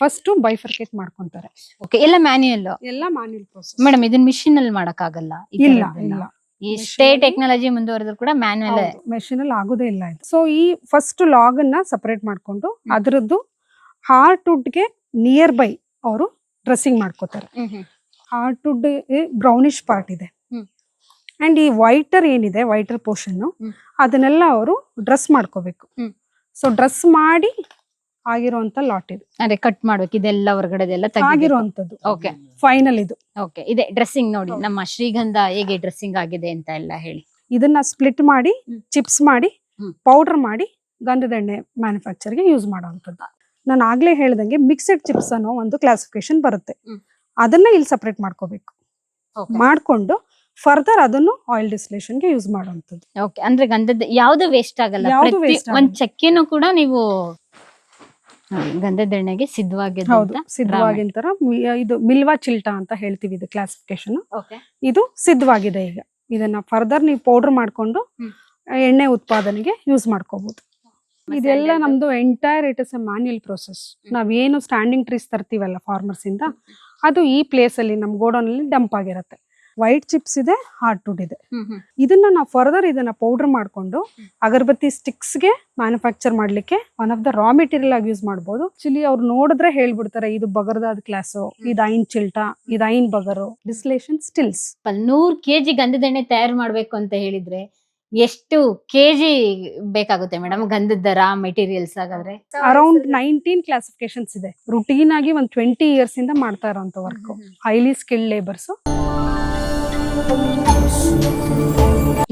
First bifurcate ಮಾಡ್ಕೊಂತಾರೆ. Okay, ಎಲ್ಲ manual. ಎಲ್ಲ ಮ್ಯಾನ್ಯುಯಲ್ ಪ್ರೋಸೆಸ್ ಮೇಡಮ್ ಇದನ್ನ ಮಿಷಿನ್ ಅಲ್ಲಿ ಮಾಡಕ್ ಆಗಲ್ಲ? ಇಲ್ಲ ಇಲ್ಲ, ಇಷ್ಟೇ ಟೆಕ್ನಾಲಜಿ ಮುಂದುವರೆದ್ರು ಕೂಡ ಮ್ಯಾನ್ಯುಯಲ್ ಮೆಷಿನ್ ಅಲ್ಲಿ ಆಗೋದೇ ಇಲ್ಲ ಇದು. ಸೊ ಈ ಫಸ್ಟ್ ಲಾಗ್ ಅನ್ನ ಸಪರೇಟ್ ಮಾಡ್ಕೊಂಡು ಅದರದ್ದು ಹಾರ್ಟ್ ವುಡ್ ಗೆ ನಿಯರ್ ಬೈ ಅವರು ಡ್ರೆಸ್ಸಿಂಗ್ ಮಾಡ್ಕೋತಾರೆ. ಹಾರ್ಟ್ ವುಡ್ ಬ್ರೌನಿಶ್ ಪಾರ್ಟ್ ಇದೆ ಅಂಡ್ ಈ ವೈಟರ್ ಏನಿದೆ, ವೈಟರ್ ಪೋರ್ಷನ್ ಅದನ್ನೆಲ್ಲ ಅವರು ಡ್ರೆಸ್ ಮಾಡ್ಕೋಬೇಕು. ಸೊ ಡ್ರೆಸ್ ಮಾಡಿ ಆಗಿರುವಂತ ಲಾಟ್ ಇದು. ಅದೇ ಕಟ್ ಮಾಡ್ಬೇಕು, ಇದೆಲ್ಲ ಹೊರಗಡೆದೆಲ್ಲ ಆಗಿರುವಂತದ್ದು. ಓಕೆ, ಫೈನಲ್ ಇದು. ಓಕೆ, ಇದೆ ಡ್ರೆಸ್ಸಿಂಗ್ ನೋಡಿ ನಮ್ಮ ಶ್ರೀಗಂಧ ಹೇಗೆ ಡ್ರೆಸ್ಸಿಂಗ್ ಆಗಿದೆ ಅಂತ ಎಲ್ಲ ಹೇಳಿ. ಇದನ್ನ ಸ್ಪ್ಲಿಟ್ ಮಾಡಿ ಚಿಪ್ಸ್ ಮಾಡಿ ಪೌಡರ್ ಮಾಡಿ ಗಂಧದ ಎಣ್ಣೆ ಮ್ಯಾನುಫ್ಯಾಕ್ಚರ್ಗೆ ಯೂಸ್ ಮಾಡುವಂಥದ್ದು. ನಾನು ಆಗ್ಲೇ ಹೇಳ್ದಂಗೆ ಮಿಕ್ಸೆಡ್ ಚಿಪ್ಸ್ ಅನ್ನೋ ಒಂದು ಕ್ಲಾಸಿಫಿಕೇಶನ್ ಬರುತ್ತೆ. ಅದನ್ನ ಇಲ್ಲಿ ಸಪರೇಟ್ ಮಾಡ್ಕೋಬೇಕು. ಮಾಡ್ಕೊಂಡು ಫರ್ದರ್ ಅದನ್ನು ಆಯಿಲ್ ಡಿಸ್ಟಿಲೇಷನ್ಗೆ ಯೂಸ್ ಮಾಡುವಂಥದ್ದು. ಓಕೆ, ಅಂದ್ರೆ ಗಂಧದ ಯಾವ್ದು ವೇಸ್ಟ್ ಆಗಲ್ಲ. ಒಂದ್ ಚಕ್ಕೆನೂ ಕೂಡ ನೀವು ಗಂಧದ ಎಣ್ಣೆಗೆ ಸಿದ್ಧವಾಗಿದೆ. ಸಿದ್ಧವಾಗಿಂತರ ಇದು ಮಿಲ್ವಾ ಚಿಲ್ಟಾ ಅಂತ ಹೇಳ್ತೀವಿ ಇದು ಕ್ಲಾಸಿಫಿಕೇಶನ್. ಇದು ಸಿದ್ಧವಾಗಿದೆ. ಈಗ ಇದನ್ನ ಫರ್ದರ್ ನೀವು ಪೌಡರ್ ಮಾಡ್ಕೊಂಡು ಎಣ್ಣೆ ಉತ್ಪಾದನೆಗೆ ಯೂಸ್ ಮಾಡ್ಕೋಬಹುದು. ಇದೆಲ್ಲ ನಮ್ದು entire it is A manual process. ನಾವೇನು ಸ್ಟ್ಯಾಂಡಿಂಗ್ ಟ್ರೀಸ್ ತರ್ತೀವಲ್ಲ ಫಾರ್ಮರ್ಸ್ ಇಂದ, ಅದು ಈ ಪ್ಲೇಸ್ ಅಲ್ಲಿ ನಮ್ ಗೋಡೌನ್ ಅಲ್ಲಿ ಡಂಪ್ ಆಗಿರುತ್ತೆ. ವೈಟ್ ಚಿಪ್ಸ್ ಇದೆ, ಹಾರ್ಟ್ ವುಡ್ ಇದೆ. ಇದನ್ನ ನಾವು ಫರ್ದರ್ ಇದನ್ನ ಪೌಡರ್ ಮಾಡ್ಕೊಂಡು ಅಗರಬತ್ತಿ ಸ್ಟಿಕ್ಸ್ ಗೆ ಮ್ಯಾನುಫ್ಯಾಕ್ಚರ್ ಮಾಡ್ಲಿಕ್ಕೆ one of the raw material ಆಗಿ ಯೂಸ್ ಮಾಡಬಹುದು. ಆಕ್ಚುಲಿ ಅವ್ರು ನೋಡಿದ್ರೆ ಹೇಳ್ಬಿಡ್ತಾರೆ ಇದು ಬಗರ್ದಾದ ಕ್ಲಾಸು, ಇದು ಐನ್ ಚಿಲ್ಟಾ, ಇದು ಐನ್ ಬಗರು. ಡಿಸ್ಲೇಷನ್ ಸ್ಟಿಲ್ಸ್ 100 kg ಗಂಧದ ಎಣ್ಣೆ ತಯಾರು ಮಾಡ್ಬೇಕು ಅಂತ ಹೇಳಿದ್ರೆ ಎಷ್ಟು ಕೆಜಿ ಬೇಕಾಗುತ್ತೆ ಮೇಡಮ್ ಗಂಧದ ರಾ ಮೆಟೀರಿಯಲ್ಸ್? ಹಾಗಾದ್ರೆ ಅರೌಂಡ್ 19 ಕ್ಲಾಸಿಫಿಕೇಶನ್ಸ್ ಇದೆ. ರುಟೀನ್ ಆಗಿ ಒಂದು 20 years ಇಂದ ಮಾಡ್ತಾ ಇರೋಂತ ವರ್ಕ್. Highly skilled labours.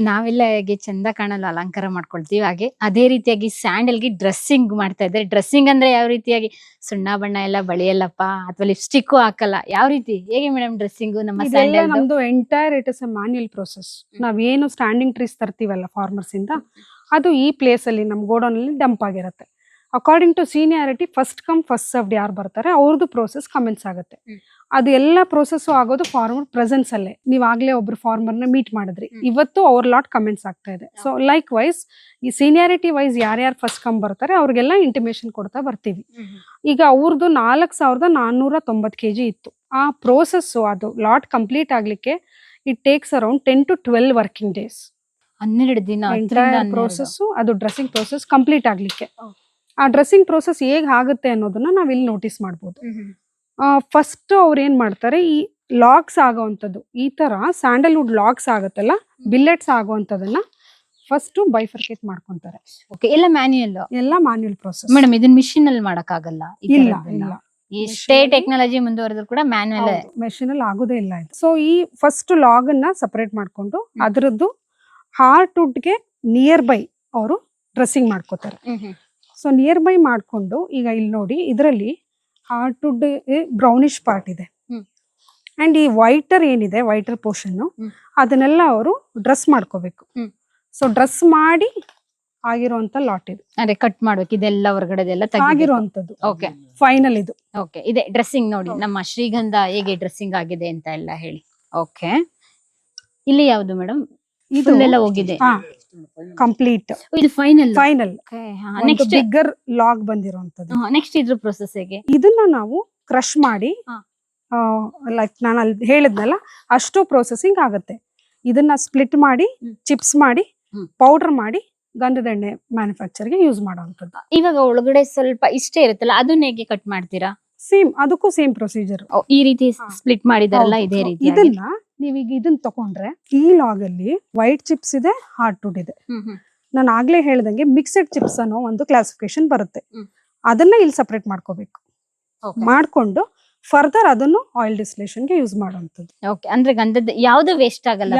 ನಾವೆಲ್ಲ ಹೇಗೆ ಚಂದ ಕಾಣಲು ಅಲಂಕಾರ ಮಾಡ್ಕೊಳ್ತೀವಿ, ಹಾಗೆ ಅದೇ ರೀತಿಯಾಗಿ ಸ್ಯಾಂಡಲ್ಗೆ ಡ್ರೆಸ್ಸಿಂಗ್ ಮಾಡ್ತಾ ಇದ್ದಾರೆ. ಡ್ರೆಸ್ಸಿಂಗ್ ಅಂದ್ರೆ ಯಾವ ರೀತಿಯಾಗಿ ಸುಣ್ಣ ಬಣ್ಣ ಎಲ್ಲ ಬಳಿಯಲ್ಲಪ್ಪ ಅಥವಾ ಲಿಪ್ಸ್ಟಿಕ್ ಹಾಕಲ್ಲ, ಯಾವ ರೀತಿ ಹೇಗೆ ಮೇಡಮ್ ಡ್ರೆಸ್ಸಿಂಗ್ ನಮ್ಮ ಸ್ಯಾಂಡಲ್? ನಮ್ದು entire it is A manual process. ನಾವೇನು ಸ್ಟ್ಯಾಂಡಿಂಗ್ ಟ್ರೀಸ್ ತರ್ತೀವಲ್ಲ ಫಾರ್ಮರ್ಸ್ ಇಂದ, ಅದು ಈ ಪ್ಲೇಸ್ ಅಲ್ಲಿ ನಮ್ ಗೋಡೌನ್ ಅಲ್ಲಿ ಡಂಪ್ ಆಗಿರುತ್ತೆ. According to seniority first come first served ಯಾರು ಬರ್ತಾರೆ ಅವ್ರದ್ದು ಪ್ರೋಸೆಸ್ ಕಮೆನ್ಸ್ ಆಗುತ್ತೆ. ಅದು ಎಲ್ಲ ಪ್ರೋಸೆಸ್ ಆಗೋದು ಫಾರ್ಮರ್ ಪ್ರೆಸೆನ್ಸ್ ಅಲ್ಲೇ. ನೀವ್ ಆಗ್ಲೇ ಒಬ್ರು ಫಾರ್ಮರ್ ನ ಮೀಟ್ ಮಾಡಿದ್ರಿ, ಇವತ್ತು ಅವ್ರ ಲಾಟ್ ಕಮೆಂಟ್ಸ್ ಆಗ್ತಾ ಇದೆ. ಸೊ ಲೈಕ್ ವೈಸ್ ಈ ಸೀನಿಯಾರಿಟಿ ವೈಸ್ ಯಾರ್ಯಾರು ಫಸ್ಟ್ ಕಮ್ ಬರ್ತಾರೆ ಅವ್ರಿಗೆಲ್ಲ ಇಂಟಿಮೇಶನ್ ಕೊಡ್ತಾ ಬರ್ತೀವಿ. ಈಗ ಅವ್ರದ್ದು 4490 kg ಇತ್ತು. ಆ ಪ್ರೋಸೆಸ್ ಅದು ಲಾಟ್ ಕಂಪ್ಲೀಟ್ ಆಗ್ಲಿಕ್ಕೆ it takes around 10 to 12 working days. 12 ದಿನ ಪ್ರೋಸೆಸ್. ಅದು ಡ್ರೆಸ್ಸಿಂಗ್ ಪ್ರೋಸೆಸ್ ಕಂಪ್ಲೀಟ್ ಆಗ್ಲಿಕ್ಕೆ. ಆ ಡ್ರೆಸ್ಸಿಂಗ್ ಪ್ರೋಸೆಸ್ ಹೇಗ್ ಆಗುತ್ತೆ ಅನ್ನೋದನ್ನ ನಾವ್ ಇಲ್ಲಿ ನೋಟಿಸ್ ಮಾಡ್ಬೋದು. ಫಸ್ಟ್ ಅವ್ರು ಏನ್ ಮಾಡ್ತಾರೆ, ಈ ಲಾಗ್ಸ್ ಆಗೋವಂಥದ್ದು, ಈ ತರ ಸ್ಯಾಂಡಲ್ವುಡ್ ಲಾಗ್ಸ್ ಆಗುತ್ತಲ್ಲ, ಬಿಲ್ಲೆಟ್ಸ್ ಆಗೋವಂಥದನ್ನ ಫಸ್ಟ್ ಬೈಫರ್ಕೇಟ್ ಮಾಡ್ಕೊಂತಾರೆ. ಓಕೆ, ಎಲ್ಲ ಮ್ಯಾನ್ಯುಯಲ್. ಎಲ್ಲ ಮ್ಯಾನ್ಯುಯಲ್ ಪ್ರೋಸೆಸ್ ಮೇಡಮ್ ಇದನ್ನ ಮಿಷಿನ್ ಅಲ್ಲಿ ಮಾಡಕ್ ಆಗಲ್ಲ? ಇಲ್ಲ ಇಲ್ಲ, ಇಷ್ಟೇ ಟೆಕ್ನಾಲಜಿ ಮುಂದುವರೆದ್ರು ಕೂಡ ಮ್ಯಾನ್ಯುಯಲ್, ಮೆಷಿನ್ ಅಲ್ಲಿ ಆಗೋದೇ ಇಲ್ಲ ಇದು. ಸೊ ಈ ಫಸ್ಟ್ ಲಾಗ್ ಅನ್ನ ಸಪರೇಟ್ ಮಾಡ್ಕೊಂಡು ಅದರದ್ದು ಹಾರ್ಟ್ ವುಡ್ ಗೆ ನಿಯರ್ ಬೈ ಅವರು ಡ್ರೆಸ್ಸಿಂಗ್ ಮಾಡ್ಕೋತಾರೆ. ಸೊ ನಿಯರ್ ಬೈ ಮಾಡ್ಕೊಂಡು ಈಗ ಇಲ್ಲಿ ನೋಡಿ, ಇದರಲ್ಲಿ ಹಾರ್ಟ್ ವುಡ್ ಬ್ರೌನಿಶ್ ಪಾರ್ಟ್ ಇದೆ ಅಂಡ್ ಈ ವೈಟರ್ ಏನಿದೆ, ವೈಟರ್ ಪೋರ್ಷನ್ ಅದನ್ನೆಲ್ಲ ಅವರು ಡ್ರೆಸ್ ಮಾಡ್ಕೋಬೇಕು. ಸೊ ಡ್ರೆಸ್ ಮಾಡಿ ಆಗಿರುವಂತ ಲಾಟ್ ಇದು. ಅದೇ ಕಟ್ ಮಾಡ್ಬೇಕು, ಇದೆಲ್ಲ ಹೊರಗಡೆದೆಲ್ಲ ಆಗಿರುವಂತದ್ದು. ಓಕೆ, ಫೈನಲ್ ಇದು. ಓಕೆ, ಇದೆ ಡ್ರೆಸ್ಸಿಂಗ್ ನೋಡಿ ನಮ್ಮ ಶ್ರೀಗಂಧ ಹೇಗೆ ಡ್ರೆಸ್ಸಿಂಗ್ ಆಗಿದೆ ಅಂತ ಎಲ್ಲ ಹೇಳಿ. ಓಕೆ, ಇಲ್ಲಿ ಯಾವ್ದು ಮೇಡಮ್? ಇದೆಲ್ಲ ಹೋಗಿದೆ ಕಂಪ್ಲೀಟ್. ಇದು ಫೈನಲ್. ನೆಕ್ಸ್ಟ್ ಬಿಗ್ಗರ್ ಲಾಗ್ ಬಂದಿರುವಂತದ್ದು. ನೆಕ್ಸ್ಟ್ ಇದ್ರ ಪ್ರೊಸೆಸ್ ಹೇಗೆ? ಇದನ್ನ ನಾವು ಕ್ರಶ್ ಮಾಡಿ, ಲೈಕ್ ನಾನು ಅಲ್ಲಿ ಹೇಳಿದ್ನಲ್ಲ ಅಷ್ಟು ಪ್ರೊಸೆಸಿಂಗ್ ಆಗುತ್ತೆ. ಇದನ್ನ ಸ್ಪ್ಲಿಟ್ ಮಾಡಿ ಚಿಪ್ಸ್ ಮಾಡಿ ಪೌಡರ್ ಮಾಡಿ ಗಂಧದ ಎಣ್ಣೆ ಮ್ಯಾನುಫ್ಯಾಕ್ಚರ್ಗೆ ಯೂಸ್ ಮಾಡುವಂತದ್ದು. ಇವಾಗ ಒಳಗಡೆ ಸ್ವಲ್ಪ ಇಷ್ಟೇ ಇರುತ್ತಲ್ಲ, ಅದನ್ನ ಹೇಗೆ ಕಟ್ ಮಾಡ್ತೀರಾ? ಸೇಮ್, ಅದಕ್ಕೂ ಸೇಮ್ ಪ್ರೊಸೀಜರ್. ಈ ರೀತಿ ಸ್ಪ್ಲಿಟ್ ಮಾಡಿದಾರಲ್ಲ ಇದೇ ರೀತಿ. ಇದನ್ನ ನೀವೀಗ ಇದನ್ನ ತಗೊಂಡ್ರೆ ಈ ಲಾಗ್ ಅಲ್ಲಿ ವೈಟ್ ಚಿಪ್ಸ್ ಇದೆ, ಹಾರ್ಟ್ ವುಡ್ ಇದೆ. ನಾನು ಆಗ್ಲೇ ಹೇಳ್ದಂಗೆ ಮಿಕ್ಸೆಡ್ ಚಿಪ್ಸ್ ಅನ್ನೋ ಒಂದು ಕ್ಲಾಸಿಫಿಕೇಶನ್ ಬರುತ್ತೆ. ಅದನ್ನ ಇಲ್ಲಿ ಸಪರೇಟ್ ಮಾಡ್ಕೋಬೇಕು. ಮಾಡ್ಕೊಂಡು ಫರ್ದರ್ ಅದನ್ನು ಆಯಿಲ್ ಡಿಸ್ಟಿಲೇಷನ್ಗೆ ಯೂಸ್ ಮಾಡುವಂತದ್ದು. ಓಕೆ, ಅಂದ್ರೆ ಗಂಧದ ಯಾವ್ದು ವೇಸ್ಟ್ ಆಗಲ್ಲ.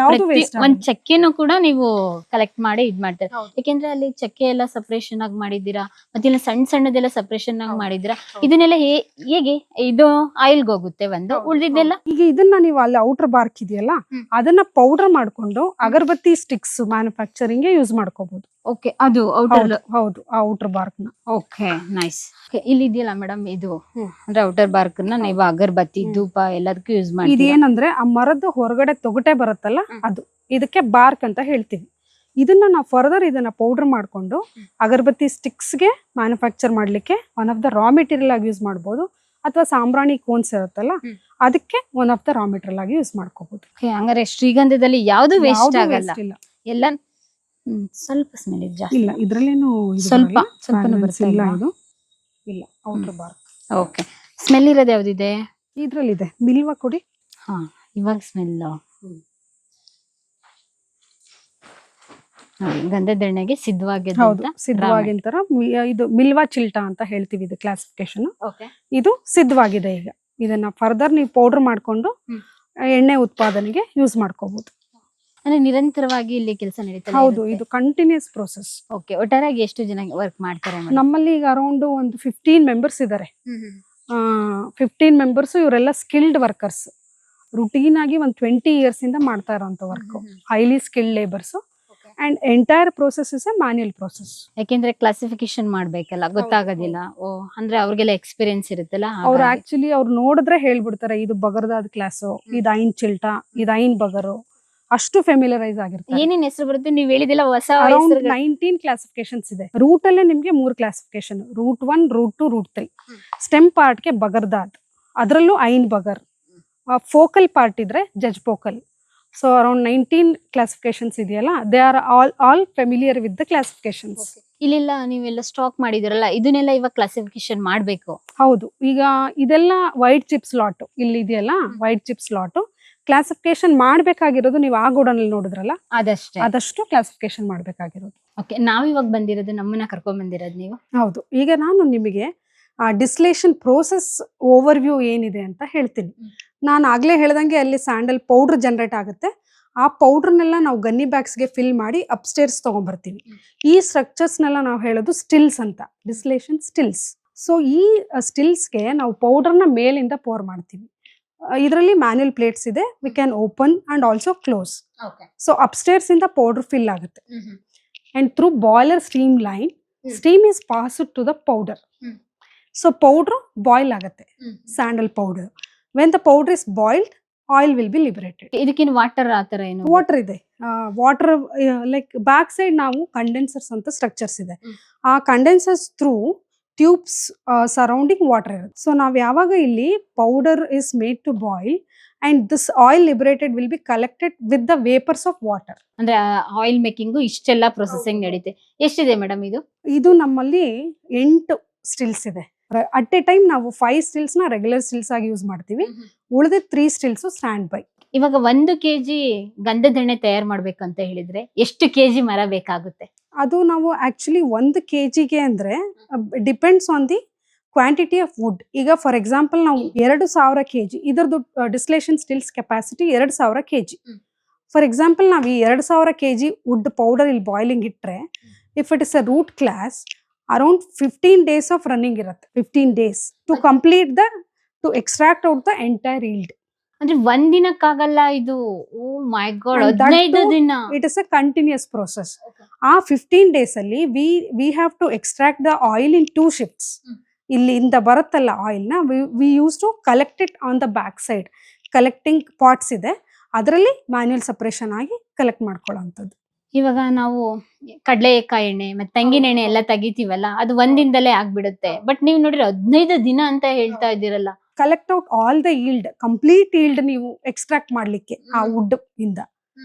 ಒಂದ್ ಚಕ್ಕೆನೂ ಕೂಡ ನೀವು ಕಲೆಕ್ಟ್ ಮಾಡಿ ಇದ್ ಮಾಡ್ತಾರೆ. ಯಾಕೆಂದ್ರೆ ಅಲ್ಲಿ ಚಕ್ಕೆ ಎಲ್ಲ ಸಪರೇಷನ್ ಆಗಿ ಮಾಡಿದ್ದೀರಾ, ಮತ್ತೆ ಸಣ್ಣ ಸಣ್ಣದೆಲ್ಲ ಸಪರೇಷನ್ ಆಗಿ ಮಾಡಿದ್ದೀರಾ. ಇದನ್ನೆಲ್ಲ ಹೇಗೆ ಇದು ಆಯಿಲ್ಗೆ ಹೋಗುತ್ತೆ ಒಂದು, ಉಳಿದಿದ್ದೆಲ್ಲ? ಈಗ ಇದನ್ನ ನೀವು ಅಲ್ಲಿ ಔಟರ್ ಬಾರ್ಕ್ ಇದೆಯಲ್ಲ, ಅದನ್ನ ಪೌಡರ್ ಮಾಡ್ಕೊಂಡು ಅಗರಬತ್ತಿ ಸ್ಟಿಕ್ಸ್ ಮ್ಯಾನುಫ್ಯಾಕ್ಚರಿಂಗ್ ಯೂಸ್ ಮಾಡ್ಕೋಬಹುದು. ಓಕೆ, ಅದು ಹೌದು, ಆ ಔಟರ್ ಬಾರ್ಕ್ ನ. Okay, nice. ಇಲ್ಲಿ ಇದೆಯಲ್ಲ ಮೇಡಮ್, ಇದು ಅಂದ್ರೆ ಔಟರ್ ಬಾರ್ಕ್ ನ ನೀವು ಅಗರಬತ್ತಿ, ಧೂಪ ಎಲ್ಲದಕ್ಕೂ ಯೂಸ್ ಮಾಡಿ. ಇದೇನಂದ್ರೆ ಆ ಮರದ ಹೊರಗಡೆ ತೊಗಟೆ ಬರುತ್ತಲ್ಲ, ಅದು ಇದಕ್ಕೆ ಬಾರ್ಕ್ ಅಂತ ಹೇಳ್ತೀವಿ. ಇದನ್ನ ನಾವು ಫರ್ದರ್ ಇದನ್ನ ಪೌಡರ್ ಮಾಡ್ಕೊಂಡು ಅಗರಬತ್ತಿ ಸ್ಟಿಕ್ಸ್ ಗೆ ಮ್ಯಾನುಫ್ಯಾಕ್ಚರ್ ಮಾಡ್ಲಿಕ್ಕೆ one of the raw material ಆಗಿ ಯೂಸ್ ಮಾಡಬಹುದು. ಅಥವಾ ಸಾಂಬ್ರಾಣಿ ಕೋನ್ಸ್ ಇರುತ್ತಲ್ಲ, ಹ್ಮ್. ಅದಕ್ಕೆ one of the raw material ಆಗಿ ಯೂಸ್ ಮಾಡ್ಕೋಬಹುದು. ಹಂಗಾರೆ ಶ್ರೀಗಂಧದಲ್ಲಿ ಯಾವ್ದು ವೇಸ್ಟ್ ಯಾವ್ದು ಆಗಲ್ಲ, waste ಇಲ್ಲ. ಎಲ್ಲ ಸ್ವಲ್ಪ ಸ್ಮೆಲ್ ಇದೆ ಜಾಸ್ತಿ. ಇಲ್ಲ, ಇದ್ರಲ್ಲೇನು ಸ್ವಲ್ಪ ಸ್ವಲ್ಪನೂ ಬರ್ತಾ ಇಲ್ಲ, ಇಲ್ವಾ? ಇದು ಇಲ್ಲ ಔಟರ್ ಬಾರ್. ಓಕೆ, ಸ್ಮೆಲ್ ಇರೋದು ಯಾವ್ದಿದೆ? ಇದ್ರಲ್ಲಿದೆ ಬಿಲ್ವ ಕೊಡಿ. ಹಾ, ಇವಾಗ ಸ್ಮೆಲ್ ಗಂಧದ ಎಣ್ಣೆಗೆ ಸಿದ್ಧವಾಗಿದೆ. ಹೌದು, ಸಿದ್ಧವಾಗಿ ಅಂತಾರ. ಇದು ಮಿಲ್ವಾ ಚಿಲ್ಟಾ ಅಂತ ಹೇಳ್ತೀವಿ ಇದು ಕ್ಲಾಸಿಫಿಕೇಶನ್. ಓಕೆ, ಇದು ಸಿದ್ಧವಾಗಿದೆ. ಈಗ ಇದನ್ನ ಫರ್ದರ್ ನೀವು ಪೌಡರ್ ಮಾಡ್ಕೊಂಡು ಹ್ಮ್. ಎಣ್ಣೆ ಉತ್ಪಾದನೆಗೆ ಯೂಸ್ ಮಾಡ್ಕೋಬಹುದು. ಅಂದ್ರೆ ನಿರಂತರವಾಗಿ ಇಲ್ಲಿ ಕೆಲಸ ನಡೀತಾ ಹೌದು, ಇದು ಕಂಟಿನ್ಯೂಸ್ ಪ್ರೋಸೆಸ್. ಓಕೆ, ಒಟ್ಟಾರೆಯಾಗಿ ಎಷ್ಟು ಜನ ವರ್ಕ್ ಮಾಡ್ತಾರೆ madam? ನಮ್ಮಲ್ಲಿ ಈಗ ಅರೌಂಡ್ ಒಂದು 15 ಮೆಂಬರ್ಸ್ ಇದ್ದಾರೆ. 15 ಮೆಂಬರ್ಸ್, ಇವರೆಲ್ಲ ಸ್ಕಿಲ್ಡ್ ವರ್ಕರ್ಸ್. ರುಟೀನ್ ಆಗಿ ಒಂದು 20 ಇಯರ್ಸ್ ಇಂದ ಮಾಡ್ತಾ ಇರೋಂಥ work. Highly skilled labours. And entire process is A manual process. ಯಾಕೆಂದ್ರೆ ಕ್ಲಾಸಿಫಿಕೇಶನ್ ಮಾಡ್ಬೇಕಲ್ಲ, ಗೊತ್ತಾಗೋದಿಲ್ಲ. ಓ, ಅಂದ್ರೆ ಅವ್ರಿಗೆಲ್ಲ ಎಕ್ಸ್ಪೀರಿಯನ್ಸ್ ಇರುತ್ತಲ್ಲ. ಅವ್ರು ಆಕ್ಚುಲಿ ಅವ್ರು ನೋಡಿದ್ರೆ ಹೇಳ್ಬಿಡ್ತಾರೆ, ಇದು ಬಗರ್ದಾದ ಕ್ಲಾಸು, ಇದು ಐನ್ ಚಿಲ್ಟಾ, ಇದು ಐನ್ ಬಗರು. ಅಷ್ಟು ಫೆಮಿಲರೈಸ್ ಆಗಿರ್ತಾರೆ. ಏನೇನ್ ಹೆಸರು ಬರುತ್ತೆ ನೀವು ಹೇಳಿದಿಲ್ಲ, ಹೊಸ ಅರೌಂಡ್ 19 ಕ್ಲಾಸಿಫಿಕೇಶನ್ಸ್ ಇದೆ. ರೂಟ್ ಅಲ್ಲೇ ನಿಮ್ಗೆ 3 classification: root 1, root 2, root 3. Stem part ಗೆ ಬಗರ್ದಾದ್, ಅದರಲ್ಲೂ ಐನ್ ಬಗರ್. ಫೋಕಲ್ ಪಾರ್ಟ್ ಇದ್ರೆ ಜಜ್ ಪೋಕಲ್. ಸೊ ಅರೌಂಡ್ 19 ಕ್ಲಾಸಿಫಿಕೇಶನ್ಸ್ ಇದೆಯಲ್ಲ, they are all familiar with the classifications. ಇಲ್ಲೆಲ್ಲ ನೀವೆಲ್ಲ ಸ್ಟಾಕ್ ಮಾಡಿದಿರಲ್ಲ, ಇದನ್ನೆಲ್ಲ ಇವಾಗ ಕ್ಲಾಸಿಫಿಕೇಶನ್ ಮಾಡ್ಬೇಕು. ಹೌದು, ಈಗ ಇದೆಲ್ಲ ವೈಟ್ ಚಿಪ್ಸ್ ಲಾಟ್ ಇಲ್ಲಿ ಇದೆಯಲ್ಲ, ವೈಟ್ ಚಿಪ್ಸ್ ಲಾಟ್ ಕ್ಲಾಸಿಫಿಕೇಶನ್ ಮಾಡ್ಬೇಕಾಗಿರೋದು ನೀವು ಆ ಗೋಡನ್ ಅಲ್ಲಿ ನೋಡಿದ್ರಲ್ಲ, ಅದಷ್ಟು ಕ್ಲಾಸಿಫಿಕೇಶನ್ ಮಾಡ್ಬೇಕಾಗಿರೋದು. ಓಕೆ, ನಾವಿವಾಗ ಬಂದಿರೋದು, ನಮ್ಮನ್ನ ಕರ್ಕೊಂಡ್ ಬಂದಿರೋದು ನೀವು. ಹೌದು, ಈಗ ನಾನು ನಿಮಗೆ ಡಿಸ್ಲೇಷನ್ ಪ್ರೋಸೆಸ್ ಓವರ್ ವ್ಯೂ ಏನಿದೆ ಅಂತ ಹೇಳ್ತೀನಿ. ನಾನು ಆಗ್ಲೇ ಹೇಳ್ದಂಗೆ ಅಲ್ಲಿ ಸ್ಯಾಂಡಲ್ ಪೌಡರ್ ಜನರೇಟ್ ಆಗುತ್ತೆ. ಆ ಪೌಡರ್ನೆಲ್ಲ ನಾವು ಗನ್ನಿ ಬ್ಯಾಗ್ಸ್ಗೆ ಫಿಲ್ ಮಾಡಿ ಅಪ್ಸ್ಟೇರ್ಸ್ ತಗೊಂಡ್ಬರ್ತೀವಿ. ಈ ಸ್ಟ್ರಕ್ಚರ್ಸ್ನೆಲ್ಲ ನಾವು ಹೇಳೋದು ಸ್ಟಿಲ್ಸ್ ಅಂತ, ಡಿಸ್ಲೇಷನ್ ಸ್ಟಿಲ್ಸ್. ಸೊ ಈ ಸ್ಟಿಲ್ಸ್ಗೆ ನಾವು ಪೌಡರ್ನ ಮೇಲಿಂದ ಪೋರ್ ಮಾಡ್ತೀವಿ. ಇದರಲ್ಲಿ ಮ್ಯಾನ್ಯುಯಲ್ ಪ್ಲೇಟ್ಸ್ ಇದೆ, we can open and also close. So upstairs ಇಂದ ಪೌಡರ್ ಫಿಲ್ ಆಗುತ್ತೆ. And through boiler steam line, steam is passed to the powder. So powder boil ಆಗುತ್ತೆ, sandal powder. When the powder is boiled, oil will be liberated. ಇದಕ್ಕೇನು water ಆತರ ಏನು? Water ಇದೆ. Water like back side ನಾವು ಕಂಡೆನ್ಸರ್ಸ್ ಅಂತ structures ಇದೆ. ಆ condensers through tubes surrounding water ಇರುತ್ತೆ. ಸೊ ನಾವ್ ಯಾವಾಗ ಇಲ್ಲಿ powder is made to boil and this oil liberated will be collected with the vapours of water. ಅಂದ್ರೆ ಆಯಿಲ್ ಮೇಕಿಂಗ್ ಇಷ್ಟೆಲ್ಲ ಪ್ರೊಸೆಸಿಂಗ್ ನಡೀತೆ. ಎಷ್ಟಿದೆ ಮೇಡಮ್ ಇದು? ಇದು ನಮ್ಮಲ್ಲಿ 8 ಸ್ಟಿಲ್ಸ್ ಇದೆ. ಅಟ್ ಎ ಟೈಮ್ ನಾವು 5 ಸ್ಟಿಲ್ಸ್ ನ ರೆಗ್ಯುಲರ್ ಸ್ಟಿಲ್ಸ್ ಆಗಿ ಯೂಸ್ ಮಾಡ್ತೀವಿ. ಉಳಿದ 3 ಸ್ಟಿಲ್ಸ್ ಸ್ಟ್ಯಾಂಡ್ ಬೈ. ಇವಾಗ 1 kg ಗಂಧದ ಎಣ್ಣೆ ತಯಾರು ಮಾಡ್ಬೇಕಂತ ಹೇಳಿದ್ರೆ ಎಷ್ಟು ಕೆಜಿ ಮರ ಬೇಕಾಗುತ್ತೆ? ಅದು ನಾವು ಆಕ್ಚುಲಿ 1 kgಗೆ ಅಂದ್ರೆ depends on the quantity of wood. ಈಗ ಫಾರ್ ಎಕ್ಸಾಂಪಲ್ ನಾವು 2000 kg, ಇದರದ್ದು distillation stills capacity 2000 kg. For example ನಾವು ಈ 2000 kg ವುಡ್ ಪೌಡರ್ ಇಲ್ಲಿ ಬಾಯ್ಲಿಂಗ್ ಇಟ್ರೆ, if it is a root class, around 15 days of running ಇರುತ್ತೆ. 15 days to complete to extract out the entire yield. ಅಂದ್ರೆ ಒಂದ್ ದಿನಕ್ಕಾಗಲ್ಲ ಇದು. ಓ ಮೈ ಗಾಡ್, 15 ದಿನ. It is a continuous process. ಆ 15 days ಅಲ್ಲಿ we have to extract the oil in 2 shifts. ಇಲ್ಲಿಂದ ಬರುತ್ತಲ್ಲ ಆಯಿಲ್ ನ, we use to collect it on the back side. Collecting pots ಇದೆ, ಅದರಲ್ಲಿ ಮ್ಯಾನ್ಯುಯಲ್ ಸಪರೇಷನ್ ಆಗಿ collect ಮಾಡ್ಕೊಳ್ಳೋಂಥದ್ದು. ಇವಾಗ ನಾವು ಕಡಲೆಕಾಯಿ ಎಣ್ಣೆ ಮತ್ತೆ ತೆಂಗಿನ ಎಣ್ಣೆ ಎಲ್ಲ ತೆಗಿತೀವಲ್ಲ, ಅದು ಒಂದಿಂದಲೇ ಆಗ್ಬಿಡುತ್ತೆ. ಬಟ್ ನೀವು ನೋಡಿದ್ರೆ 15 ದಿನ ಅಂತ ಹೇಳ್ತಾ ಇದ್ದೀರಲ್ಲ. Collect out all the yield, complete yield ನೀವು ಎಕ್ಸ್ಟ್ರಾಕ್ಟ್ ಮಾಡ್ಲಿಕ್ಕೆ ಆ ವುಡ್ ಇಂದ.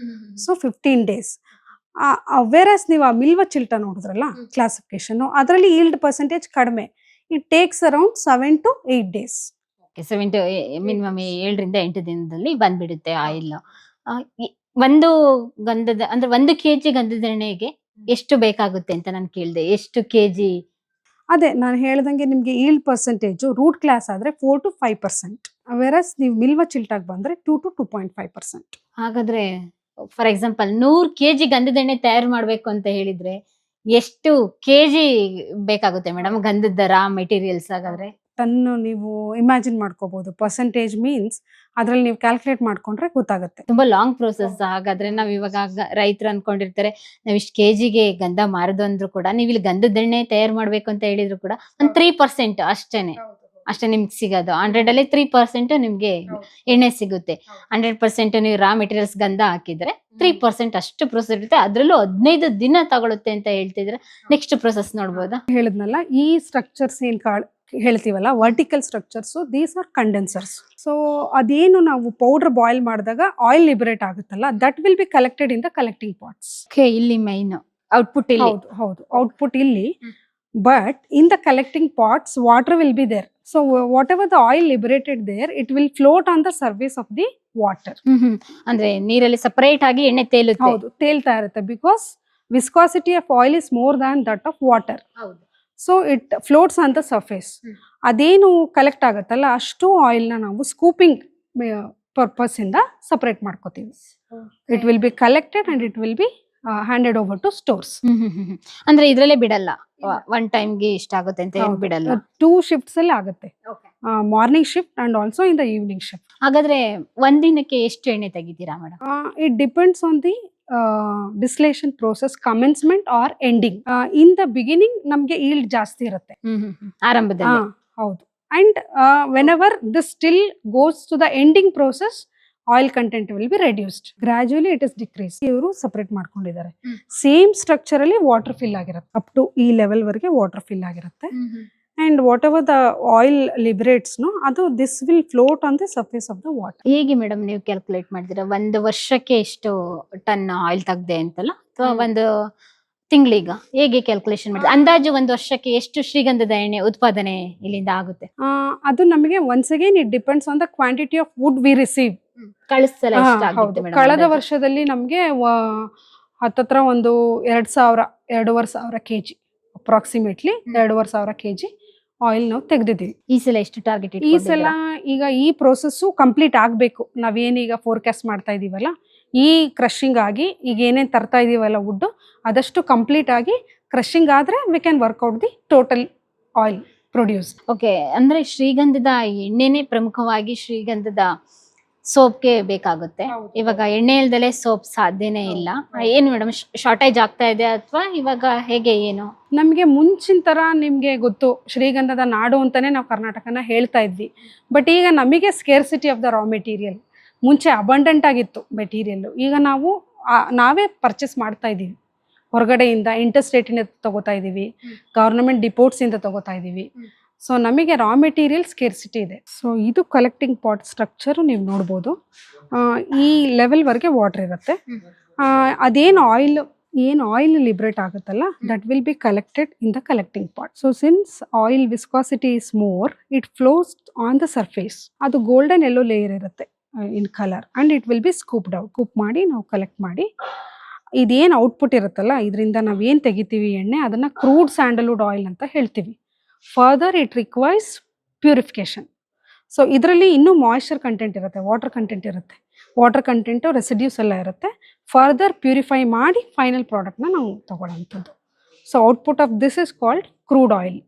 So 15 days. ವೇರಸ್ ನೀವು ಆ ಮಿಲ್ವ ಚಿಲ್ಟಾ ನೋಡಿದ್ರಲ್ಲ ಕ್ಲಾಸಿಫಿಕೇಶನ್, ಅದರಲ್ಲಿ ಈಲ್ಡ್ ಪರ್ಸೆಂಟೇಜ್ ಕಡಿಮೆ. It takes around 7 to 8 days. Minimum 7 ರಿಂದ 8 ದಿನದಲ್ಲಿ ಬಂದ್ಬಿಡುತ್ತೆ ಆಯಿಲ್. ಒಂದು ಗಂಧದ ಅಂದ್ರೆ 1 kg ಗಂಧದ ಎಣ್ಣೆಗೆ ಎಷ್ಟು ಬೇಕಾಗುತ್ತೆ ಅಂತ ನಾನು ಕೇಳಿದೆ. ಎಷ್ಟು ಕೆಜಿ? ಅದೇ ನಾನು ಹೇಳ್ದಂಗೆ ನಿಮ್ಗೆ ಈಲ್ಡ್ ಪರ್ಸೆಂಟೇಜ್ ರೂಟ್ ಕ್ಲಾಸ್ ಆದ್ರೆ 4 to 5%. ವೇರಸ್ ನೀವು ಮಿಲ್ವ ಚಿಲ್ಟಾಗ್ ಬಂದ್ರೆ 2 to 2.5%. ಹಾಗಾದ್ರೆ ಫಾರ್ ಎಕ್ಸಾಂಪಲ್ 100 kg ಗಂಧದ ಎಣ್ಣೆ ತಯಾರು ಮಾಡ್ಬೇಕು ಅಂತ ಹೇಳಿದ್ರೆ ಎಷ್ಟು ಕೆಜಿ ಬೇಕಾಗುತ್ತೆ ಮೇಡಮ್ ಗಂಧದ ರಾ ಮೆಟೀರಿಯಲ್ಸ್? ಹಾಗಾದ್ರೆ ಟನ್ನು ನೀವು ಇಮ್ಯಾಜಿನ್ ಮಾಡ್ಕೋಬಹುದು. ಪರ್ಸೆಂಟೇಜ್ ಮೀನ್ಸ್ ಅದ್ರಲ್ಲಿ ನೀವು ಕ್ಯಾಲ್ಕುಲೇಟ್ ಮಾಡ್ಕೊಂಡ್ರೆ ಗೊತ್ತಾಗುತ್ತೆ. ತುಂಬಾ ಲಾಂಗ್ ಪ್ರೋಸೆಸ್. ಹಾಗಾದ್ರೆ ನಾವ್ ಇವಾಗ ರೈತರು ಅನ್ಕೊಂಡಿರ್ತಾರೆ ನಾವ್ ಇಷ್ಟು ಕೆಜಿಗೆ ಗಂಧ ಮಾರದು ಅಂದ್ರು ಕೂಡ, ನೀವು ಇಲ್ಲಿ ಗಂಧದ ಎಣ್ಣೆ ತಯಾರು ಮಾಡ್ಬೇಕು ಅಂತ ಹೇಳಿದ್ರು ಕೂಡ ಒಂದ್ 3% ಅಷ್ಟೇ ನಿಮ್ಗೆ ಸಿಗೋದು. 100 ಅಲ್ಲಿ 3% ನಿಮ್ಗೆ ಎಣ್ಣೆ ಸಿಗುತ್ತೆ. 100% ನೀವು ರಾ ಮೆಟೀರಿಯಲ್ಸ್ ಗಂಧ ಹಾಕಿದ್ರೆ 3% ಅಷ್ಟು ಪ್ರೊಸೆಸ್ ಇರುತ್ತೆ. ಅದ್ರಲ್ಲೂ 15 ದಿನ ತಗೊಳುತ್ತೆ ಅಂತ ಹೇಳ್ತಿದ್ರೆ ನೆಕ್ಸ್ಟ್ ಪ್ರೊಸೆಸ್ ನೋಡ್ಬೋದಾ? ಹೇಳಿದ್ನಲ್ಲ, ಈ ಸ್ಟ್ರಕ್ಚರ್ಸ್ ಏನ್ ಹೇಳ್ತೀವಲ್ಲ vertical structures, these are condensers. So ಅದೇನು ನಾವು ಪೌಡರ್ ಬಾಯ್ಲ್ ಮಾಡಿದಾಗ ಆಯಿಲ್ ಲಿಬರೇಟ್ ಆಗುತ್ತಲ್ಲ, that will be collected in the collecting pots. ಇಲ್ಲಿ ಮೈನ್ ಔಟ್ಪುಟ್ ಇಲ್ಲಿ. ಹೌದು ಔಟ್ಪುಟ್ ಇಲ್ಲಿ. But in the collecting pots, water will be there. So whatever the oil liberated there, it will float on the surface of the water. ಅಂದ್ರೆ ನೀರಲ್ಲಿ separate ಆಗಿ ಎಣ್ಣೆ ತೇಲುತ್ತೆ. ಹೌದು, ತೇಲ್ತಾ ಇರುತ್ತೆ. Because viscosity of oil is more than that of water. So it floats on the surface. ಅದೇನು collect ಆಗುತ್ತಲ್ಲ ಅಷ್ಟು ಆಯಿಲ್ ನ ನಾವು ಸ್ಕೂಪಿಂಗ್ ಪರ್ಪಸ್ ಇಂದ ಸಪರೇಟ್ ಮಾಡ್ಕೋತೀವಿ. It will be collected and it will be handed over to stores. ಅಂದ್ರೆ ಇದ್ರಲ್ಲೇ ಬಿಡಲ್ಲ, ಒನ್ ಟೈಮ್ ಗೆ ಇಷ್ಟ ಆಗುತ್ತೆ ಅಂತ ಏನ್ ಬಿಡಲ್ಲ. 2 shifts ಅಲ್ಲಿ ಆಗುತ್ತೆ, morning shift and also in the evening shift. ಹಾಗಾದ್ರೆ ಒಂದಿನಕ್ಕೆ ಎಷ್ಟು ಎಣ್ಣೆ ತೆಗಿತೀರಾ madam? It depends on the distillation process, commencement or ending. In the beginning ನಮ್ಗೆ ಈಲ್ಡ್ ಜಾಸ್ತಿ ಇರುತ್ತೆ ಆರಂಭದಲ್ಲಿ. ಹೌದು. And whenever this still goes to the ending process, oil content will be reduced. Gradually it is decrease. ಇವರು separate ಮಾಡ್ಕೊಂಡಿದ್ದಾರೆ. Same structure ಅಲ್ಲಿ water fill ಆಗಿರುತ್ತೆ, up to ಈ ಲೆವೆಲ್ ವರೆಗೆ ವಾಟರ್ ಫಿಲ್ ಆಗಿರುತ್ತೆ. And whatever the oil liberates no, ಅದು this will float on the surface of the water. ಹೇಗೆ madam ನೀವು ಕ್ಯಾಲ್ಕುಲೇಟ್ ಮಾಡಿದಿರಾ? ಒಂದು ವರ್ಷಕ್ಕೆ ಎಷ್ಟು ಟನ್ ಆಯಿಲ್ ತೆಗ್ದೆ ಅಂತಲ್ಲ, ಅಥವಾ ಒಂದು ತಿಂಗಳಿಗ ಹೇಗೆ ಕ್ಯಾಲ್ಕುಲೇಷನ್ ಮಾಡಿದ್ರೆ ಅಂದಾಜು ಒಂದು ವರ್ಷಕ್ಕೆ ಎಷ್ಟು ಶ್ರೀಗಂಧದ ಎಣ್ಣೆ ಉತ್ಪಾದನೆ ಇಲ್ಲಿಂದ ಆಗುತ್ತೆ? ಅದು ನಮಗೆ once again it depends on the quantity of wood we receive. ಕಳೆದ ವರ್ಷದಲ್ಲಿ ನಮ್ಗೆ ಹತ್ತತ್ರ ಒಂದು 2,000-2,500 kg ಅಪ್ರಾಕ್ಸಿಮೇಟ್ಲಿ 2,500 kg ಆಯಿಲ್ ನಾವು ತೆಗ್ದಿದ್ದೀವಿ. ಈ ಸಲ ಎಷ್ಟು ಟಾರ್ಗೆಟ್? ಈ ಸಲ ಈಗ ಈ ಪ್ರೋಸೆಸ್ಸು ಕಂಪ್ಲೀಟ್ ಆಗ್ಬೇಕು. ನಾವೇನೀಗ ಫೋರ್ಕಾಸ್ಟ್ ಮಾಡ್ತಾ ಇದೀವಲ್ಲ, ಈ ಕ್ರಶಿಂಗ್ ಆಗಿ ಈಗ ಏನೇನ್ ತರ್ತಾ ಇದೀವಲ್ಲ ವುಡ್, ಅದಷ್ಟು ಕಂಪ್ಲೀಟ್ ಆಗಿ ಕ್ರಶಿಂಗ್ ಆದ್ರೆ we can work out the total oil produce. Okay, ಅಂದ್ರೆ ಶ್ರೀಗಂಧದ ಎಣ್ಣೆನೆ ಪ್ರಮುಖವಾಗಿ ಶ್ರೀಗಂಧದ ಸೋಪ್ಗೆ ಬೇಕಾಗುತ್ತೆ. ಇವಾಗ ಎಣ್ಣೆ ಇಲ್ದಲೆ ಸೋಪ್ ಸಾಧ್ಯನೇ ಇಲ್ಲ. ಏನು ಮೇಡಮ್, ಶಾರ್ಟೇಜ್ ಆಗ್ತಾ ಇದೆ ಅಥವಾ ಇವಾಗ ಹೇಗೆ ಏನು? ನಮ್ಗೆ ಮುಂಚಿನ ತರ ನಿಮ್ಗೆ ಗೊತ್ತು, ಶ್ರೀಗಂಧದ ನಾಡು ಅಂತಾನೆ ನಾವು ಕರ್ನಾಟಕನ ಹೇಳ್ತಾ ಇದ್ವಿ. ಬಟ್ ಈಗ ನಮಗೆ scarcity of the raw material. ಮುಂಚೆ ಅಬಂಡೆಂಟ್ ಆಗಿತ್ತು ಮೆಟೀರಿಯಲ್, ಈಗ ನಾವು ನಾವೇ ಪರ್ಚೇಸ್ ಮಾಡ್ತಾ ಇದೀವಿ. ಹೊರಗಡೆಯಿಂದ ಇಂಟರ್ಸ್ಟೇಟ್ ಇಂದ ತಗೋತಾ ಇದೀವಿ, ಗವರ್ನಮೆಂಟ್ ಡಿಪೋಟ್ಸ್ ಇಂದ ತಗೋತಾ ಇದೀವಿ. ಸೊ ನಮಗೆ ರಾ ಮೆಟೀರಿಯಲ್ ಸ್ಕೇರ್ಸಿಟಿ ಇದೆ. ಸೊ ಇದು ಕಲೆಕ್ಟಿಂಗ್ ಪಾಟ್ ಸ್ಟ್ರಕ್ಚರ್ ನೀವು ನೋಡ್ಬೋದು. ಈ ಲೆವೆಲ್ ವರೆಗೆ ವಾಟರ್ ಇರುತ್ತೆ. ಅದೇನು ಆಯಿಲ್ ಲಿಬರೇಟ್ ಆಗುತ್ತಲ್ಲ, that will be collected in the collecting pot. So since oil viscosity is more, it flows on the surface. ಅದು ಗೋಲ್ಡನ್ ಯೆಲ್ಲೋ ಲೇಯರ್ ಇರುತ್ತೆ in colour, and it will be scooped out. Scoop ಮಾಡಿ ನಾವು collect ಮಾಡಿ, ಇದೇನು output ಇರುತ್ತಲ್ಲ, ಇದರಿಂದ ನಾವೇನು ತೆಗಿತೀವಿ ಎಣ್ಣೆ, ಅದನ್ನ ಕ್ರೂಡ್ ಸ್ಯಾಂಡಲ್ವುಡ್ ಆಯಿಲ್ ಅಂತ ಹೇಳ್ತೀವಿ. Further it requires purification. So ಇದರಲ್ಲಿ ಇನ್ನೂ ಮಾಯಿಶ್ಚರ್ ಕಂಟೆಂಟ್ ಇರುತ್ತೆ, ವಾಟರ್ ಕಂಟೆಂಟ್ ಇರುತ್ತೆ. ವಾಟರ್ ಕಂಟೆಂಟು ರೆಸಿಡ್ಯೂಸ್ ಎಲ್ಲ ಇರುತ್ತೆ. ಫರ್ದರ್ ಪ್ಯೂರಿಫೈ ಮಾಡಿ ಫೈನಲ್ ಪ್ರಾಡಕ್ಟ್ನ ನಾವು ತಗೊಳ್ಳೋಂಥದ್ದು. So output of this is called crude oil.